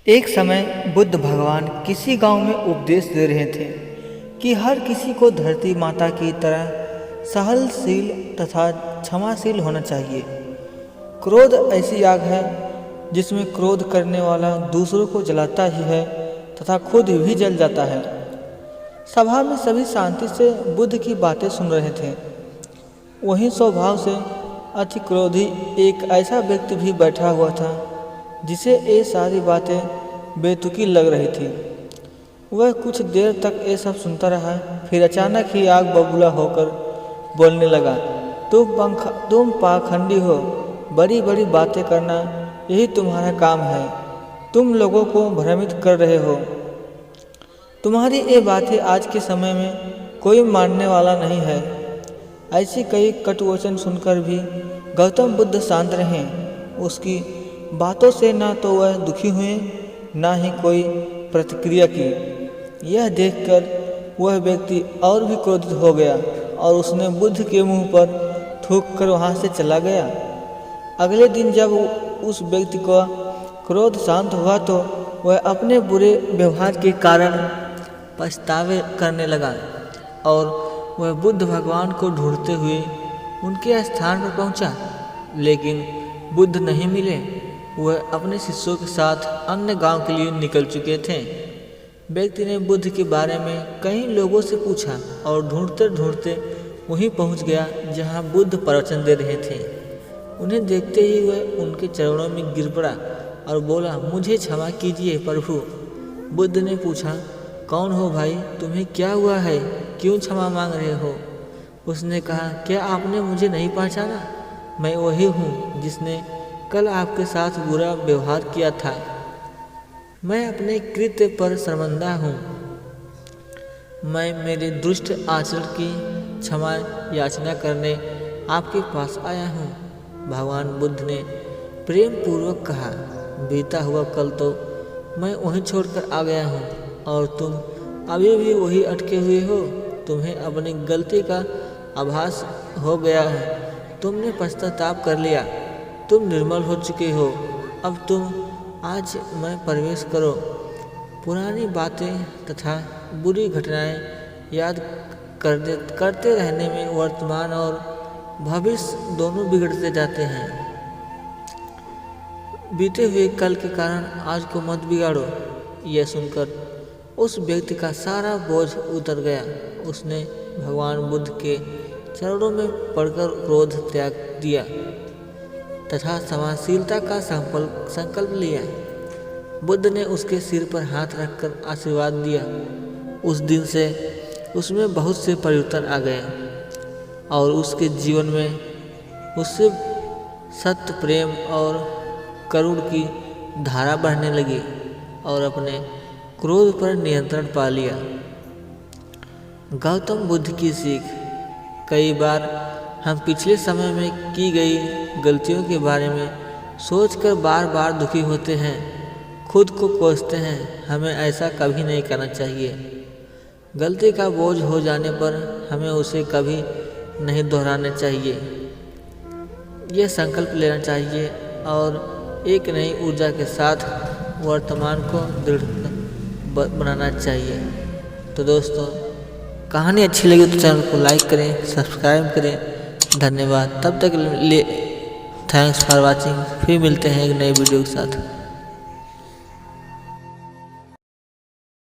एक समय बुद्ध भगवान किसी गांव में उपदेश दे रहे थे कि हर किसी को धरती माता की तरह सहनशील तथा क्षमाशील होना चाहिए। क्रोध ऐसी आग है जिसमें क्रोध करने वाला दूसरों को जलाता ही है तथा खुद भी जल जाता है। सभा में सभी शांति से बुद्ध की बातें सुन रहे थे। वहीं स्वभाव से अति क्रोधी एक ऐसा व्यक्ति भी बैठा हुआ था जिसे ये सारी बातें बेतुकी लग रही थी। वह कुछ देर तक ये सब सुनता रहा, फिर अचानक ही आग बबूला होकर बोलने लगा, तुम पाखंडी हो, बड़ी बड़ी बातें करना यही तुम्हारा काम है। तुम लोगों को भ्रमित कर रहे हो। तुम्हारी ये बातें आज के समय में कोई मानने वाला नहीं है। ऐसी कई कटुवचन सुनकर भी गौतम बुद्ध शांत रहे। उसकी बातों से ना तो वह दुखी हुए ना ही कोई प्रतिक्रिया की। यह देखकर वह व्यक्ति और भी क्रोधित हो गया और उसने बुद्ध के मुंह पर थूक कर वहाँ से चला गया। अगले दिन जब उस व्यक्ति का क्रोध शांत हुआ तो वह अपने बुरे व्यवहार के कारण पछतावे करने लगा और वह बुद्ध भगवान को ढूंढते हुए उनके स्थान पर पहुंचा, लेकिन बुद्ध नहीं मिले। वह अपने शिष्यों के साथ अन्य गांव के लिए निकल चुके थे। व्यक्ति ने बुद्ध के बारे में कई लोगों से पूछा और ढूंढते ढूंढते वहीं पहुंच गया जहां बुद्ध प्रवचन दे रहे थे। उन्हें देखते ही वह उनके चरणों में गिर पड़ा और बोला, मुझे क्षमा कीजिए प्रभु। बुद्ध ने पूछा, कौन हो भाई, तुम्हें क्या हुआ है, क्यों क्षमा मांग रहे हो? उसने कहा, क्या आपने मुझे नहीं पहचाना? मैं वही हूँ जिसने कल आपके साथ बुरा व्यवहार किया था। मैं अपने कृत्य पर शर्मिंदा हूँ। मैं मेरे दुष्ट आचरण की क्षमा याचना करने आपके पास आया हूँ। भगवान बुद्ध ने प्रेम पूर्वक कहा, बीता हुआ कल तो मैं वहीं छोड़कर आ गया हूँ और तुम अभी भी वही अटके हुए हो। तुम्हें अपनी गलती का आभास हो गया है। तुमने पश्चाताप कर लिया। तुम निर्मल हो चुके हो। अब तुम आज में प्रवेश करो। पुरानी बातें तथा बुरी घटनाएं याद करते रहने में वर्तमान और भविष्य दोनों बिगड़ते जाते हैं। बीते हुए कल के कारण आज को मत बिगाड़ो। यह सुनकर उस व्यक्ति का सारा बोझ उतर गया। उसने भगवान बुद्ध के चरणों में पड़कर क्रोध त्याग दिया तथा क्षमाशीलता का संकल्प लिया। बुद्ध ने उसके सिर पर हाथ रखकर आशीर्वाद दिया। उस दिन से उसमें बहुत से परिवर्तन आ गए और उसके जीवन में उससे सत्य, प्रेम और करुण की धारा बढ़ने लगी और अपने क्रोध पर नियंत्रण पा लिया। गौतम बुद्ध की सीख। कई बार हम पिछले समय में की गई गलतियों के बारे में सोचकर बार बार दुखी होते हैं, खुद को कोसते हैं। हमें ऐसा कभी नहीं करना चाहिए। गलती का बोझ हो जाने पर हमें उसे कभी नहीं दोहराना चाहिए। यह संकल्प लेना चाहिए और एक नई ऊर्जा के साथ वर्तमान को दृढ़ बनाना चाहिए। तो दोस्तों, कहानी अच्छी लगी तो चैनल को लाइक करें, सब्सक्राइब करें। धन्यवाद। तब तक लिए थैंक्स फॉर वॉचिंग। फिर मिलते हैं एक नई वीडियो के साथ।